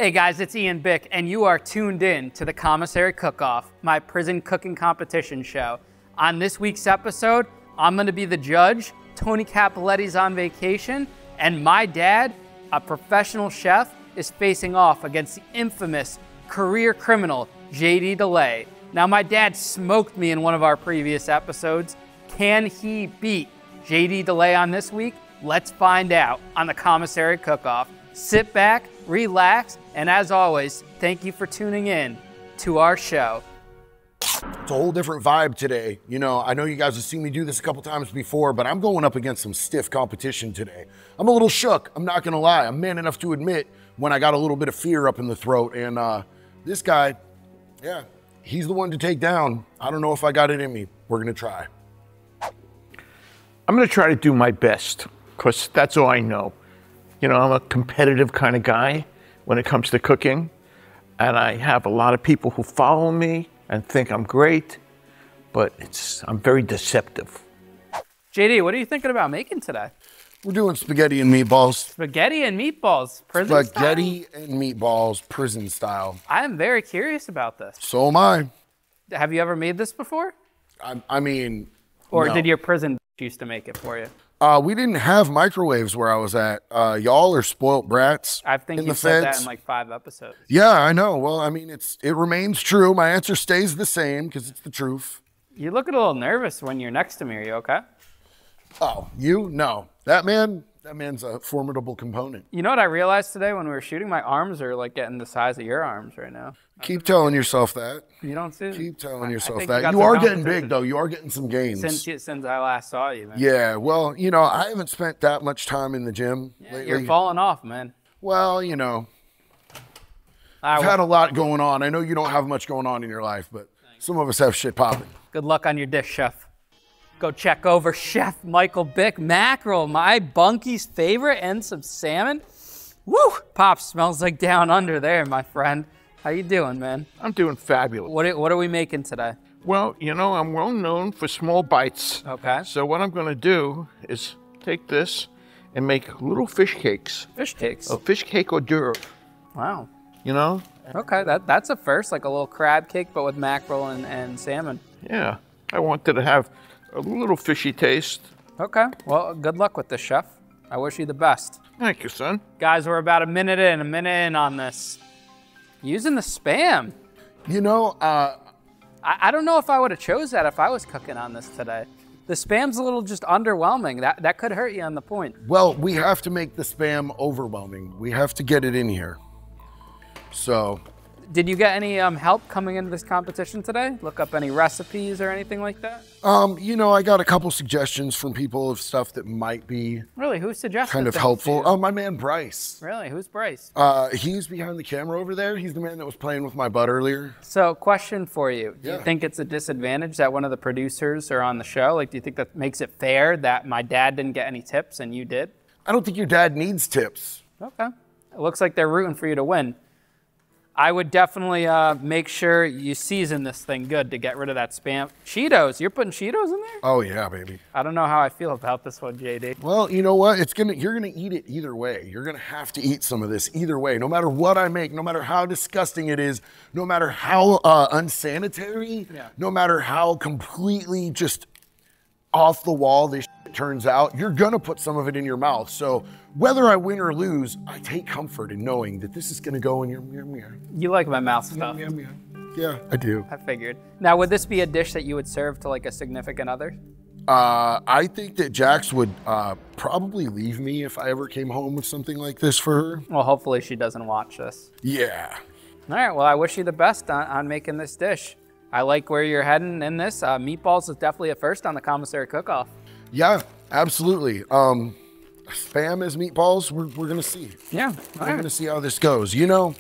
Hey guys, it's Ian Bick, and you are tuned in to the Commissary Cook Off, my prison cooking competition show. On this week's episode, I'm gonna be the judge, Tony Capoletti's on vacation, and my dad, a professional chef, is facing off against the infamous career criminal, JD DeLay. Now, my dad smoked me in one of our previous episodes. Can he beat JD DeLay on this week? Let's find out on the Commissary Cook Off. Sit back, relax, and as always, thank you for tuning in to our show. It's a whole different vibe today. You know, I know you guys have seen me do this a couple times before, but I'm going up against some stiff competition today. I'm a little shook, I'm not gonna lie. I'm man enough to admit when I got a little bit of fear up in the throat, and this guy, yeah, he's the one to take down. I don't know if I got it in me. We're gonna try. I'm gonna try to do my best, because that's all I know. You know, I'm a competitive kind of guy when it comes to cooking, and I have a lot of people who follow me and think I'm great, but I'm very deceptive. JD, what are you thinking about making today? We're doing spaghetti and meatballs. Spaghetti and meatballs, prison Spaghetti style? and meatballs, prison style. I am very curious about this. So am I. Have you ever made this before? I mean, Or no. did your prison used to make it for you? We didn't have microwaves where I was at. Y'all are spoiled brats. I think in you the said feds. that in like 5 episodes. Yeah, I know. Well, I mean, it remains true. My answer stays the same because it's the truth. You look a little nervous when you're next to me. Are you okay? Oh, you? No. That man's a formidable component. You know what I realized today when we were shooting? My arms are like getting the size of your arms right now. Keep telling yourself that. You don't see it? Keep telling yourself think that. got You some are getting competition. big, though. You are getting some gains. Since I last saw you, man. Yeah, well, you know, I haven't spent that much time in the gym lately. You're falling off, man. Well, you know, I've had a lot going on. I know you don't have much going on in your life, but some of us have shit popping. Good luck on your dish, chef. Go check over Chef Michael Bick. Mackerel, my bunky's favorite, and some salmon. Woo! Pop, smells like down under there, my friend. How you doing, man? I'm doing fabulous. What are we making today? Well, you know, I'm well known for small bites. Okay. So what I'm gonna do is take this and make little fish cakes. Fish cakes. A fish cake hors d'oeuvre, Wow. you know? Okay, that's a first, like a little crab cake, but with mackerel and salmon. Yeah, I wanted to have a little fishy taste. Okay, well, good luck with this, chef. I wish you the best. Thank you, son. Guys, we're about a minute in on this. Using the Spam. You know, I don't know if I would have chose that if I was cooking on this today. The Spam's a little just underwhelming. That could hurt you on the point. well, we have to make the Spam overwhelming. We have to get it in here. So, Did you get any help coming into this competition today? Look up any recipes or anything like that? you know, I got a couple suggestions from people of stuff that might be Really, who suggested kind of things to helpful. you? Oh, my man Bryce. Really, who's Bryce? He's behind the camera over there. He's the man that was playing with my butt earlier. So, question for you. Do Yeah. you think it's a disadvantage that one of the producers are on the show? Like, do you think that makes it fair that my dad didn't get any tips and you did? I don't think your dad needs tips. Okay. It looks like they're rooting for you to win. I would definitely make sure you season this thing good to get rid of that Spam. Cheetos, you're putting Cheetos in there? Oh yeah, baby. I don't know how I feel about this one, JD. Well, you know what? You're gonna eat it either way. You're gonna have to eat some of this either way. No matter what I make, no matter how disgusting it is, no matter how unsanitary, no matter how completely just off the wall this shit turns out, you're gonna put some of it in your mouth. So whether I win or lose, I take comfort in knowing that this is gonna go in your You like my mouth stuff. Yeah, I do. I figured. Now, would this be a dish that you would serve to like a significant other? I think that Jax would probably leave me if I ever came home with something like this for her. Well, hopefully she doesn't watch this. Yeah. All right, well, I wish you the best on making this dish. I like where you're heading in this. Meatballs is definitely a first on the Commissary Cook Off. Yeah, absolutely. Spam as meatballs, we're gonna see. Yeah, We're gonna see how this goes. You know,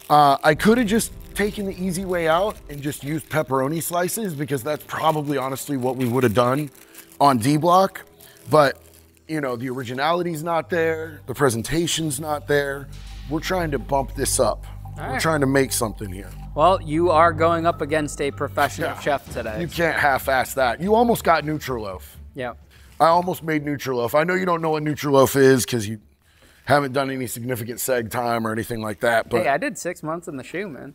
I could have just taken the easy way out and just used pepperoni slices because that's probably honestly what we would have done on D Block. But, you know, the originality's not there, the presentation's not there. We're trying to bump this up. We're trying to make something here. Well, you are going up against a professional chef today. You can't half-ass that. You almost got Nutriloaf. Yeah. I almost made Nutriloaf. I know you don't know what Nutriloaf is because you Haven't done any significant seg time or anything like that. But Hey, I did 6 months in the shoe, man.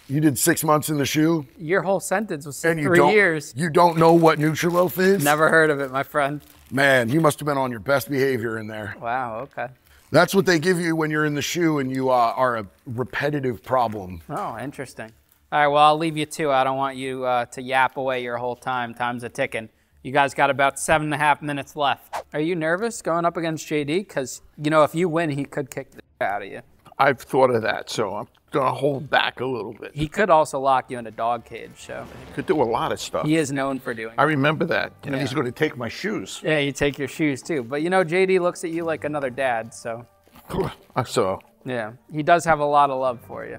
you did 6 months in the shoe? Your whole sentence was And you 3 years. You don't know what Nutriloaf is? Never heard of it, my friend. Man, you must have been on your best behavior in there. Wow, okay. That's what they give you when you're in the shoe and you are a repetitive problem. Oh, interesting. All right, well, I'll leave you to. I don't want you to yap away your whole time. Time's a ticking. You guys got about 7.5 minutes left. Are you nervous going up against JD? Because, you know, if you win, he could kick the shit out of you. I've thought of that, so I'm going to hold back a little bit. He could also lock you in a dog cage, so. He could do a lot of stuff. He is known for doing I that. remember that. And Yeah. he's going to take my shoes. Yeah, you take your shoes too. But, you know, JD looks at you like another dad, so. So, Yeah, he does have a lot of love for you.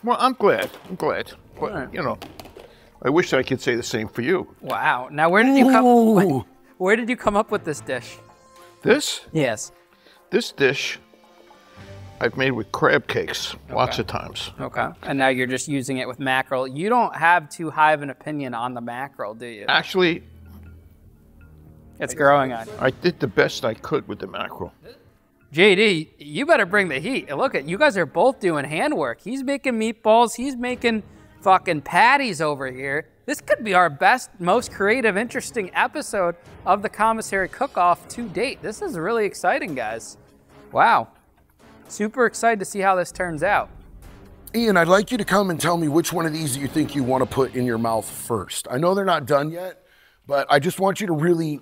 well, I'm glad. But, Alright. you know, I wish I could say the same for you. Wow. Now, where did you come? Where did you come up with this dish? This Yes. dish I've made with crab cakes lots of times. Okay. And now you're just using it with mackerel. You don't have too high of an opinion on the mackerel, do you? Actually, It's growing on you. I did the best I could with the mackerel. JD, you better bring the heat. Look at you guys are both doing handwork. He's making meatballs. He's making fucking patties over here. This could be our best, most creative, interesting episode of the Commissary Cook Off to date. This is really exciting, guys. Wow. Super excited to see how this turns out. Ian, I'd like you to come and tell me which one of these you think you want to put in your mouth first. I know they're not done yet, but I just want you to really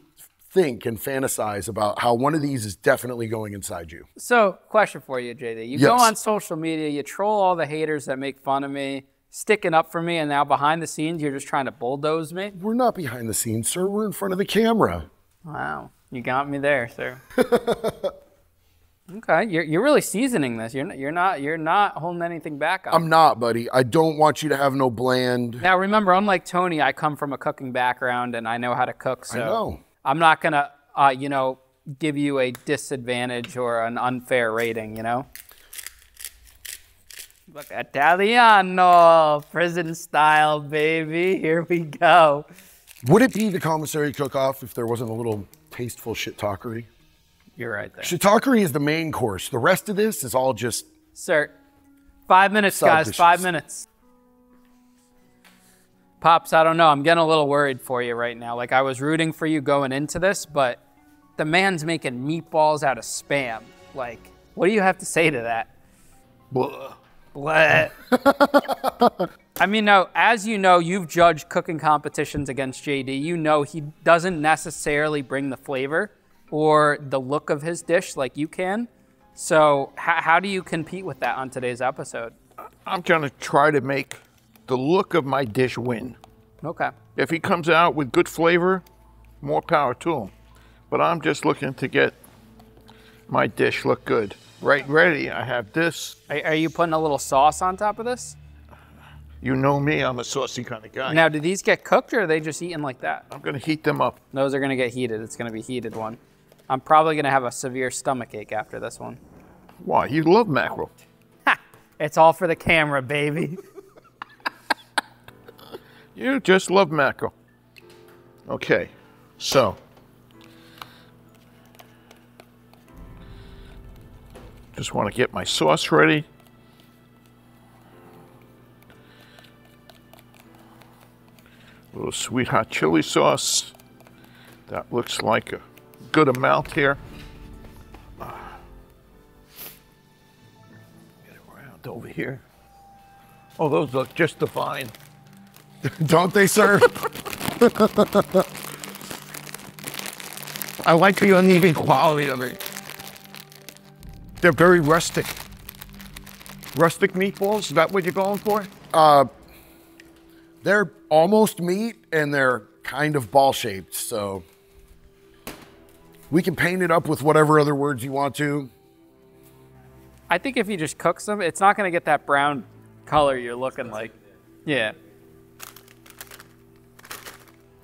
think and fantasize about how one of these is definitely going inside you. So, question for you, JD. You Yes. go on social media, you troll all the haters that make fun of me, sticking up for me, and now behind the scenes, you're just trying to bulldoze me? We're not behind the scenes, sir. We're in front of the camera. Wow, you got me there, sir. Okay, you're really seasoning this. You're not holding anything back on. I'm not, buddy. I don't want you to have no bland. Now remember, unlike Tony, I come from a cooking background and I know how to cook. So I know. I'm not gonna, you know, give you a disadvantage or an unfair rating. You know. Look, Italiano, prison style, baby. Here we go. Would it be the Commissary Cook Off if there wasn't a little tasteful shit-talkery? You're right there. Shit-talkery is the main course. The rest of this is all just... Sir, 5 minutes, Side guys, dishes. 5 minutes. Pops, I don't know. I'm getting a little worried for you right now. Like, I was rooting for you going into this, but the man's making meatballs out of Spam. Like, what do you have to say to that? Blah. What? I mean, no, as you know, you've judged cooking competitions against JD. You know he doesn't necessarily bring the flavor or the look of his dish like you can. So how do you compete with that on today's episode? I'm going to try to make the look of my dish win. Okay. If he comes out with good flavor, more power to him. But I'm just looking to get my dish look good. Right, ready, I have this. Are you putting a little sauce on top of this? You know me, I'm a saucy kind of guy. Now, do these get cooked or are they just eaten like that? I'm going to heat them up. Those are going to get heated. It's going to be heated one. I'm probably going to have a severe stomach ache after this one. Why? You love mackerel. Ha! It's all for the camera, baby. You just love mackerel. Okay, so. Just want to get my sauce ready. A little sweet hot chili sauce. That looks like a good amount here. Get it around over here. Oh, those look just divine. Don't they, sir? I like the uneven quality of it. They're very rustic. Rustic meatballs, is that what you're going for? They're almost meat and they're kind of ball-shaped, so we can paint it up with whatever other words you want to. I think if you just cook some, it's not going to get that brown color you're looking like. Yeah.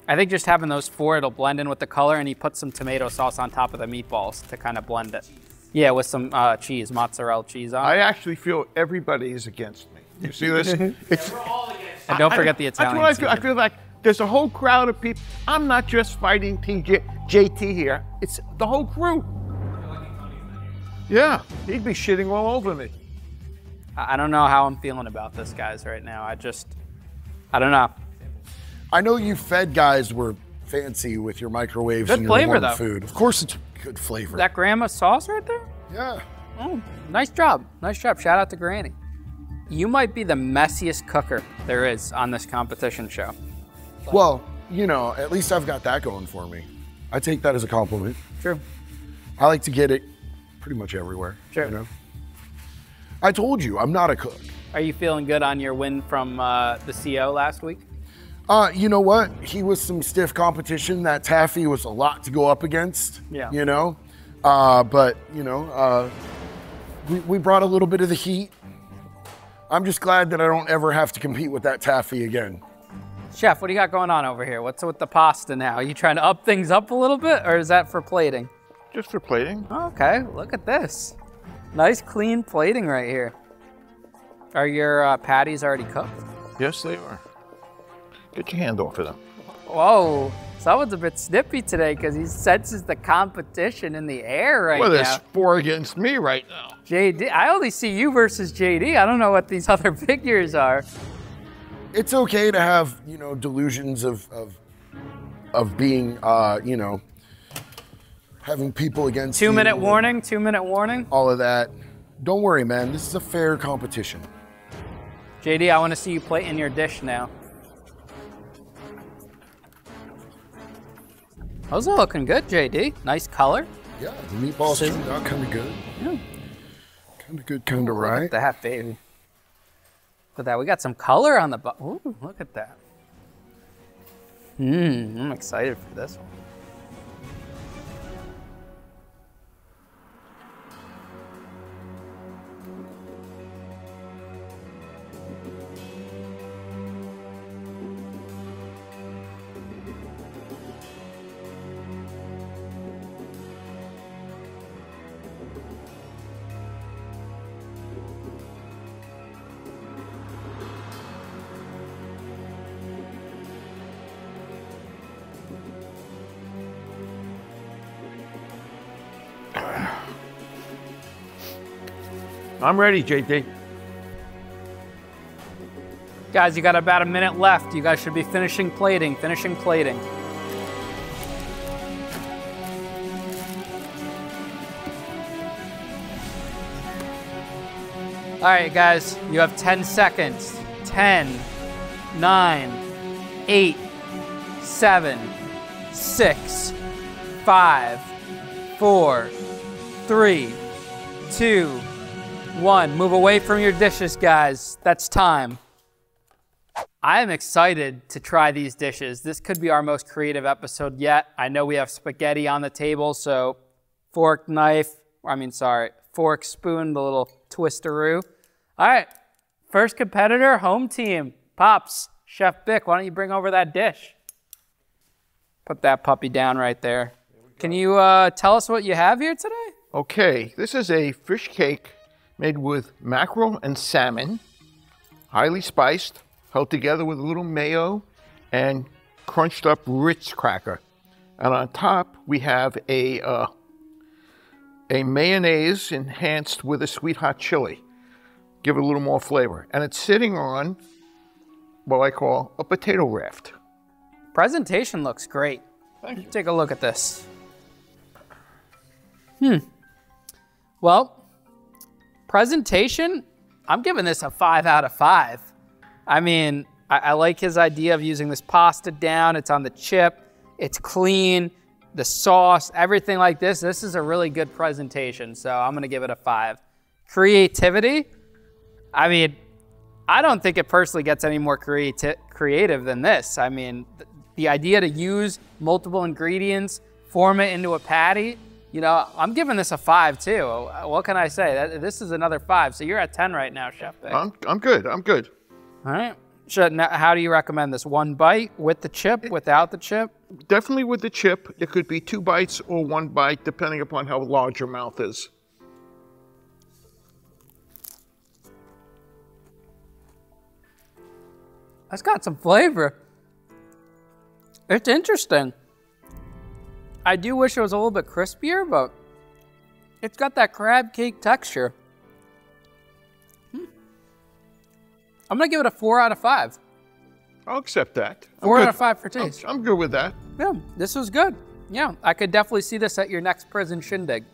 I think just having those four, it'll blend in with the color, and you put some tomato sauce on top of the meatballs to kind of blend it. Yeah, with some cheese, mozzarella cheese on. I actually feel everybody is against me. You see this? It's, And don't forget the Italian that's what I feel. I seasoning. feel like there's a whole crowd of people. I'm not just fighting JT here. It's the whole crew. Yeah, he'd be shitting all over me. I don't know how I'm feeling about this, guys, right now. I don't know. I know you fed guys were fancy with your microwaves Good and your flavor, warm though. food. Of course it's good flavor. That grandma sauce right there? Yeah. Oh, nice job. Nice job. Shout out to Granny. You might be the messiest cooker there is on this competition show. Well, you know, at least I've got that going for me. I take that as a compliment. True. I like to get it pretty much everywhere. Sure. You know? I told you, I'm not a cook. Are you feeling good on your win from the CO last week? You know what? He was some stiff competition. That taffy was a lot to go up against. Yeah. You know? But, you know, we brought a little bit of the heat. I'm just glad that I don't ever have to compete with that taffy again. Chef, what do you got going on over here? What's with the pasta now? Are you trying to up things up a little bit, or is that for plating? Just for plating. Okay, look at this. Nice clean plating right here. Are your patties already cooked? Yes, they are. Get your hand off of them. Whoa, someone's a bit snippy today because he senses the competition in the air right Well, now. there's 4 against me right now. JD, I only see you versus JD. I don't know what these other figures are. It's okay to have, you know, delusions of being, you know, having people against you. 2-minute warning, 2-minute warning. All of that. Don't worry, man. This is a fair competition. JD, I want to see you plate in your dish now. Those are looking good, JD. Nice color. Yeah, the meatballs turned out kind of good. Yeah. Kind of good, kind of right. Look at that, baby. Look at that. We got some color on the bottom. Ooh, look at that. I'm excited for this one. I'm ready, JD. Guys, you got about a minute left. You guys should be finishing plating, finishing plating. All right, guys, you have 10 seconds. 10, 9, 8, 7, 6, 5, 4, 3, 2, 1. Move away from your dishes, guys. That's time. I am excited to try these dishes. This could be our most creative episode yet. I know we have spaghetti on the table, so fork, spoon, the little twisteroo. All right, first competitor, home team. Pops, Chef Bick, why don't you bring over that dish? Put that puppy down right there. Can you tell us what you have here today? Okay, this is a fish cake made with mackerel and salmon, highly spiced, held together with a little mayo and crunched up Ritz cracker. And on top, we have a mayonnaise enhanced with a sweet hot chili. Give it a little more flavor. And it's sitting on what I call a potato raft. Presentation looks great. Thank you. Take a look at this. Well, presentation, I'm giving this a 5 out of 5. I mean, I like his idea of using this pasta down. It's on the chip. It's clean. The sauce, everything like this. This is a really good presentation, so I'm going to give it a 5. Creativity, I mean, I don't think it personally gets any more creative than this. I mean, the idea to use multiple ingredients, form it into a patty, you know, I'm giving this a 5 too. What can I say? This is another 5, so you're at 10 right now, Chef Bick. I'm good, I'm good. All right. Now, how do you recommend this? 1 bite with the chip, without the chip? Definitely with the chip. It could be 2 bites or 1 bite, depending upon how large your mouth is. That's got some flavor. It's interesting. I do wish it was a little bit crispier, but It's got that crab cake texture. I'm gonna give it a 4 out of 5. I'll accept that. 4 out of 5 for taste. I'm good with that. Yeah, this was good. Yeah, I could definitely see this at your next prison shindig.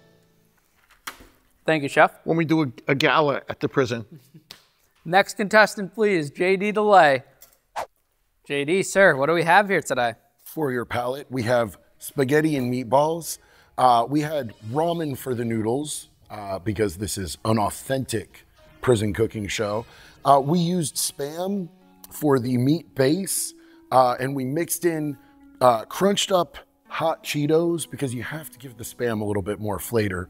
Thank you, Chef. When we do a gala at the prison. Next contestant, please, JD DeLay. JD, sir, what do we have here today? For your palate, we have spaghetti and meatballs. We had ramen for the noodles because this is an authentic prison cooking show. We used Spam for the meat base, and we mixed in crunched up hot Cheetos because you have to give the Spam a little bit more flavor.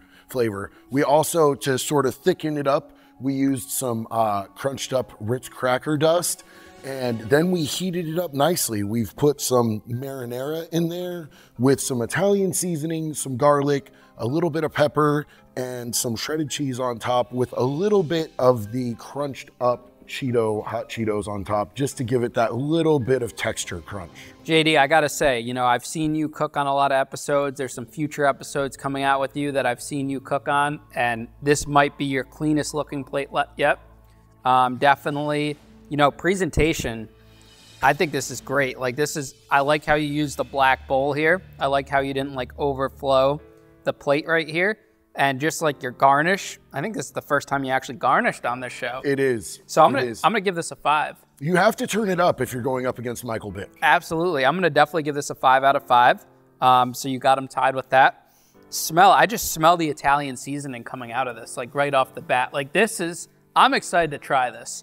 We also, to sort of thicken it up, we used some crunched up Ritz cracker dust, and then we heated it up nicely. We've put some marinara in there with some Italian seasoning, some garlic, a little bit of pepper, and some shredded cheese on top with a little bit of the crunched up hot Cheetos on top, just to give it that little bit of texture crunch. JD, I gotta say, you know, I've seen you cook on a lot of episodes. There's some future episodes coming out with you that I've seen you cook on, and this might be your cleanest looking plate yet. Definitely, you know, presentation, I think this is great. Like I like how you use the black bowl here. I like how you didn't like overflow the plate right here. And just like your garnish, I think this is the first time you actually garnished on this show. It is. So I'm gonna give this a 5. You have to turn it up if you're going up against Michael Bick. Absolutely, I'm gonna definitely give this a 5 out of 5. So you got him tied with that. I just smell the Italian seasoning coming out of this, like right off the bat. Like I'm excited to try this.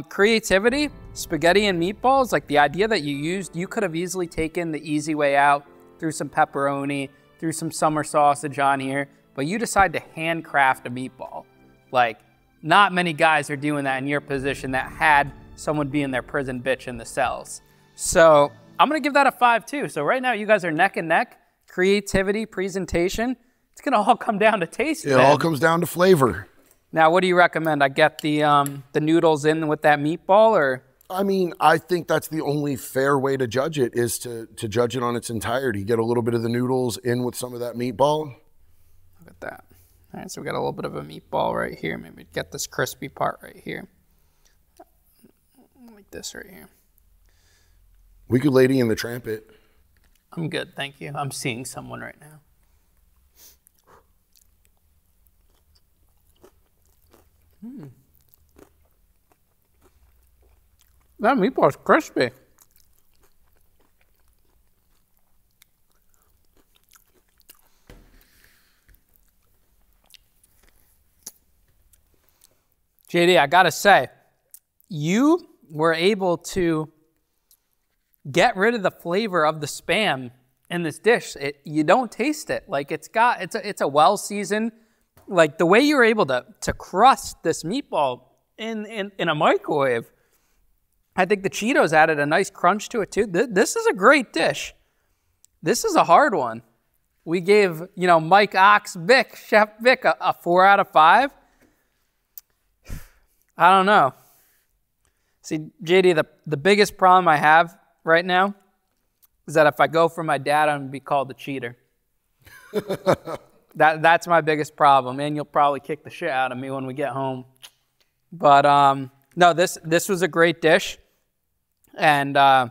Creativity, spaghetti and meatballs, like the idea that you used, you could have easily taken the easy way out, threw some pepperoni, threw some summer sausage on here, but you decide to handcraft a meatball. Like, not many guys are doing that in your position that had someone be in their prison bitch in the cells. So I'm gonna give that a 5 too. So right now you guys are neck and neck. Creativity, presentation, it's gonna all come down to taste. It all comes down to flavor. Now, what do you recommend? I get the noodles in with that meatball, or? I mean, I think that's the only fair way to judge it, is to judge it on its entirety. Get a little bit of the noodles in with some of that meatball. Look at that. All right, so we got a little bit of a meatball right here. Maybe get this crispy part right here. Like this right here. We could Lady in the Tramp it. I'm good, thank you. I'm seeing someone right now. That meatball's crispy. JD, I gotta say, you were able to get rid of the flavor of the Spam in this dish. You don't taste it. Like it's a well-seasoned, like the way you were able to crust this meatball in a microwave. I think the Cheetos added a nice crunch to it too. This is a great dish. This is a hard one. We gave, Mike Ox Bick, Chef Bick, a 4 out of 5. I don't know. See, JD, the biggest problem I have right now is that if I go for my dad, I'm going to be called a cheater. That's my biggest problem, and you'll probably kick the shit out of me when we get home. But no, this was a great dish, and I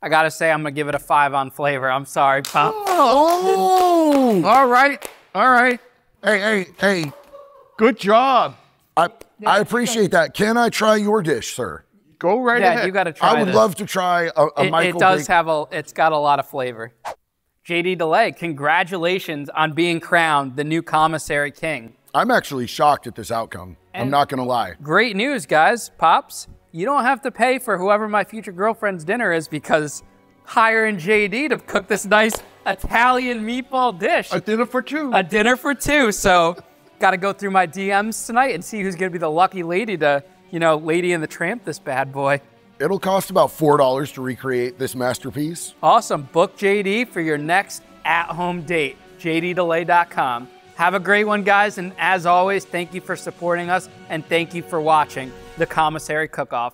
got to say I'm going to give it a 5 on flavor. I'm sorry, Pop. Oh! All right. Hey. Good job. I appreciate that. Can I try your dish, sir? Go right ahead. You got to try I would love to try a Michael It Bick. It's got a lot of flavor. JD DeLay, congratulations on being crowned the new Commissary King. I'm actually shocked at this outcome. I'm not going to lie. Great news, guys. Pops, you don't have to pay for whoever my future girlfriend's dinner is, because hiring JD to cook this nice Italian meatball dish. A dinner for two. A dinner for two. So got to go through my DMs tonight and see who's going to be the lucky lady to, Lady in the Tramp this bad boy. It'll cost about $4 to recreate this masterpiece. Awesome. Book JD for your next at-home date. JDDelay.com. Have a great one, guys. And as always, thank you for supporting us, and thank you for watching the Commissary Cook Off.